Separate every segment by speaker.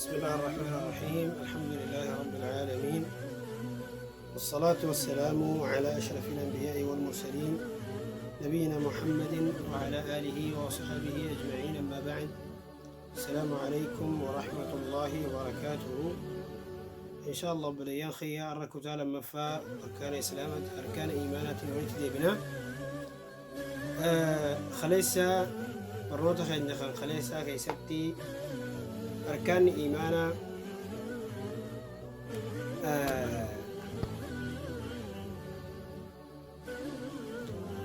Speaker 1: بسم الله الرحمن الرحيم. الحمد لله رب العالمين، والصلاة والسلام على أشرف الأنبياء والمرسلين نبينا محمد وعلى آله وصحبه أجمعين. أما بعد، السلام عليكم ورحمة الله وبركاته. إن شاء الله بليان خيا أركو تعالى مفا أركان إسلامة أركان إيمانات ويتدي بنا خليسا برنوتا خينا خليسا كيسبتي أركان إيمانا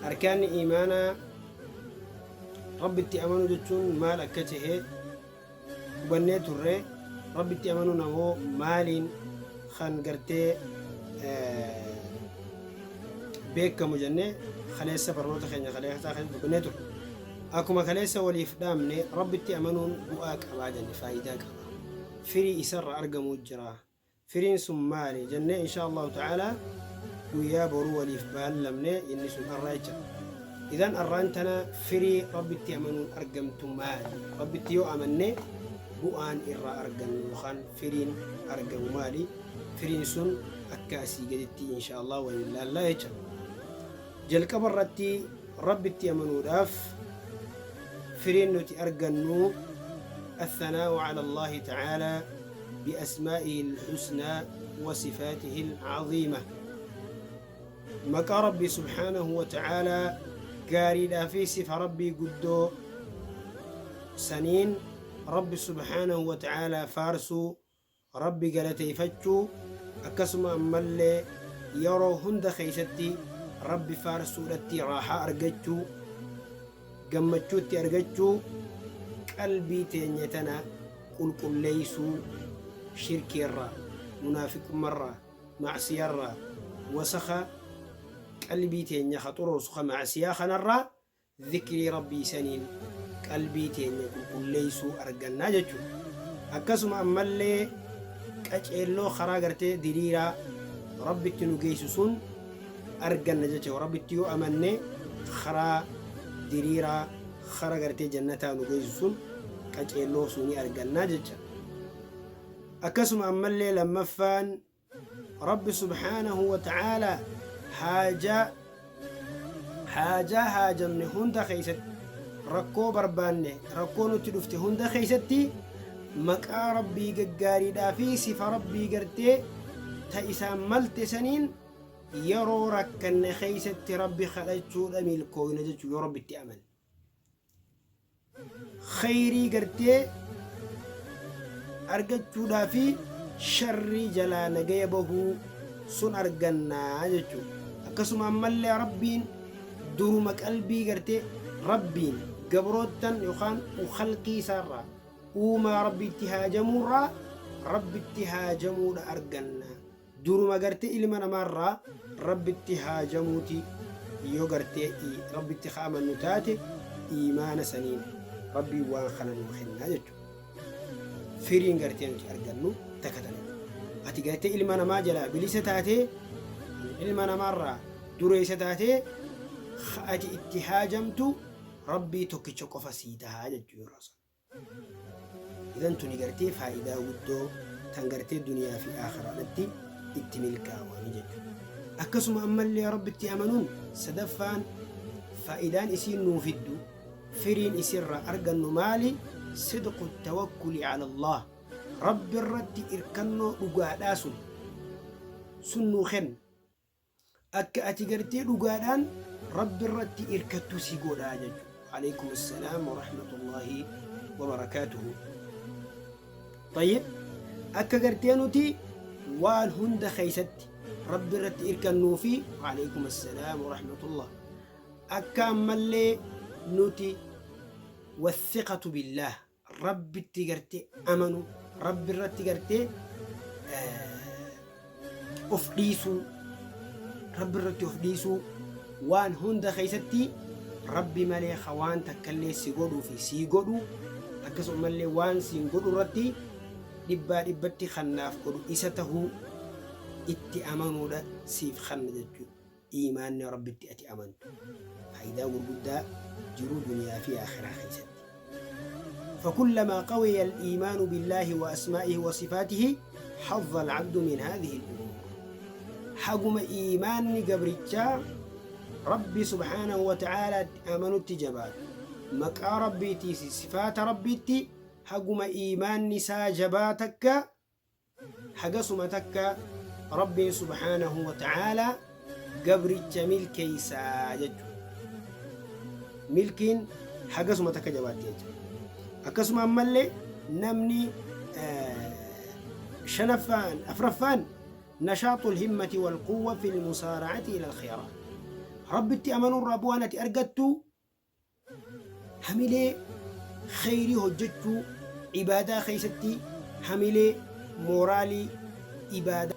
Speaker 1: أركان إيمانا ربي تأمنوا جتون مال أكته وبنيت الرّي ربي تأمنوا نمو مالين خان قرتي بيك مجنة خليسا برنوتا خينا خليسا بنيتو أكما خليسا والإفدامني ربي تأمنون بؤاك أبعدني فايداك فري إسر أرقم وجرا فرين سمالي جنة إن شاء الله تعالى ويا برو والإفبال لمني إني سن الراجع. إذن أرانتنا فري ربي تأمنون أرقم تمالي ربي تيو أمني بؤان إرى أرقم وخان فرين أرقم مالي فرين سن أكاسي قدتي إن شاء الله وإلا الله يجب جل كبرتي ربي تأمنون داف فرين نتي أرقنو الثناء على الله تعالى بأسمائه الحسنى وصفاته العظيمة. مكا ربي سبحانه وتعالى قاري في صفة ربي قدو سنين ربي سبحانه وتعالى فارسو ربي قالتي فتشو أكسم أمالي يرو هند خيستي ربي فارسو لتي راحة أرقجو gammachuutti argachuu qalbii teenya tana qulqulleeysuu shirkiirraa munaafiqummaarraa macsiyarraa wasakha qalbii teenya khaxuruusu ka macsiyaa kanarraa dhikrii rabbii saniin qalbii teenya qulqulleeysuu argannaa jechuu. akkasuma ammallee qaceelloo karaa gartee diriiraa rabbitti nu geessu sun arganna jecha. rabbitti yoo amanne karaa diriiraa kara gartee jannataa nu geessu sun qaceelloo sunii argannaa jecha. akkasuma ammallee lammaffaan rabbi subhaanahu wa ta'aalaa haajamne hunda keeysatti rakkoo barbaanne rakkoo nutti dhufte hunda keeysatti maqaa rabbii gaggaariidhaa fi sifa rabbii gartee ta isaan malte saniin yeroo rakkanne keeysatti rabbi kadhachuudha milkooyna jechuu. yoo rabbitti aman khayrii gartee argachuudhaa fi sharrii jalaa nagaya bahuu sun argannaa jechuu. akkasuma ammallee rabbiin duruma qalbii gartee rabbiin gabroottan yookaan khalqii isaarraa uumaa rabbitti haajamuurraa rabbitti haajamuudha argannaa. duruma gartee ilma namaarraa rabbitti haajamuuti yoo gartee rabbitti amannu taate iimaana saniin rabbii waan kana nuu kennaa jechuudha. firiin gartee nuti argannu takatana ati gartee ilma namaa jalaa bilisa taatee ilma namaarraa dureessa taatee ati itti haajamtu rabbii tokkicha qofa sii tahaa jechuudha. idan tuni gartee faayidaa guddoo tan gartee duniyaa fi aakhiraatti itti milkaa'anii jechuudha. akkasuma ammallee rabbitti amanuun sadaffaan faayidaan isiin nuu fiddu firiin isirraa argannu maali? sidqu tawakkuli ala Allah rabbi irratti irkannoo dhugaadhaa sun nuu kenna. akka ati gartee dhugaadhaan rabbi irratti irkattu si godhaa jechuudha. alaykum assalaam wa rahmatullahi wa barakaatuhu. طيب akka gartee nuti waan hunda keeysatti rabbi irratti irkannuu fi alaykum assalaam wa rahmatullah. akka ammallee nuti wathiqatu billah rabbitti gartee amanu rabbi irratti gartee of dhiisuu rabbi irratti of dhiisuu waan hunda keeysatti rabbi malee waan takkallee si godhuu fi sii godhu akkasuma mallee waan siin godhu irratti dhibbaa dhibbatti kannaaf godhu isa tahuu itti amanuudha siif kanna jechuudha. iimaanni rabbitti ati amantu faayidaa gurguddaa jiruu duniyaa fi aakhiraa keessatti. فكلما قوي الإيمان بالله وأسمائه وصفاته حظ العبد من هذه الأمور. حقم إيمان قبرتشا ربي سبحانه وتعالى آمنوا التجبات مكا ربيتي صفات ربيتي حقم إيمان نساء جباتك حق سمتك ربي سبحانه وتعالى قبرتشا ملكيسا ججو ملكين حق سمتك جباتي أكسم أمالي نمني شنفان أفرفان نشاط الهمة والقوة في المسارعة إلى الخيرات. ربتي أمنوا الربوانة أرقدتو حملي خيري هجتو عبادة خيستي حملي مورالي عبادة